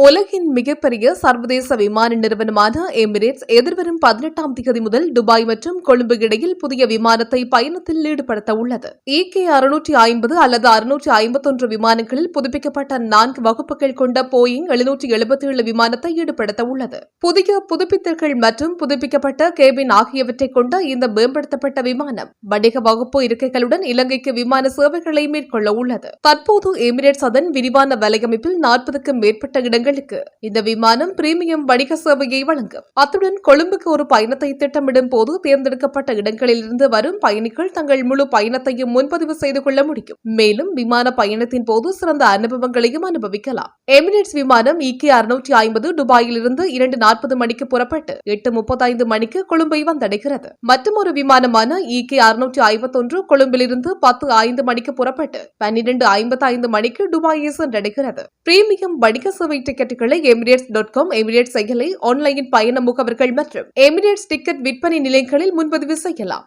உலகின் மிகப்பெரிய சர்வதேச விமான நிறுவனமான எமிரேட்ஸ் எதிர்வரும் 18ஆம் தேதி முதல் துபாய் மற்றும் கொழும்பு இடையில் புதிய விமானத்தை பயணத்தில் ஈடுபடுத்த உள்ளது. EK650 அல்லது 651 விமானங்களில் புதுப்பிக்கப்பட்ட 4 வகுப்புகள் கொண்ட போயிங் 777 விமானத்தை ஈடுபடுத்த உள்ளது. புதிய புதுப்பித்தல்கள் மற்றும் புதுப்பிக்கப்பட்ட கேபின் ஆகியவற்றை கொண்ட இந்த மேம்படுத்தப்பட்ட விமானம் வணிக வகுப்பு இருக்கைகளுடன் இலங்கைக்கு விமான சேவைகளை மேற்கொள்ள உள்ளது. தற்போது எமிரேட்ஸ் அதன் விரிவான வலையமைப்பில் 40க்கும் மேற்பட்ட இடங்கள் இந்த விமானம் பிரீமியம் வணிக சேவையை வழங்கும். அத்துடன் கொழும்புக்கு ஒரு பயணத்தை திட்டமிடும் போது தேர்ந்தெடுக்கப்பட்ட இடங்களிலிருந்து வரும் பயணிகள் தங்கள் முழு பயணத்தையும் முன்பதிவு செய்து கொள்ள முடியும். மேலும் விமான பயணத்தின் போது சிறந்த அனுபவங்களையும் அனுபவிக்கலாம். எமிரேட்ஸ் விமானம் EK650 துபாயிலிருந்து 2:40 மணிக்கு புறப்பட்டு 8:35 மணிக்கு கொழும்பை வந்தடைகிறது. மற்றொரு விமானமான EK651 கொழும்பிலிருந்து 10:05 மணிக்கு புறப்பட்டு 12:55 மணிக்கு துபாயை சென்றடைகிறது. பிரீமியம் வணிக சேவை டிக்கெட்டுகளை emirates.com, எமிரேட்ஸ் செயலி, ஆன்லைன் பயண முகவர்கள் மற்றும் எமிரேட்ஸ் டிக்கெட் விற்பனை நிலையங்களில் முன்பதிவு செய்யலாம்.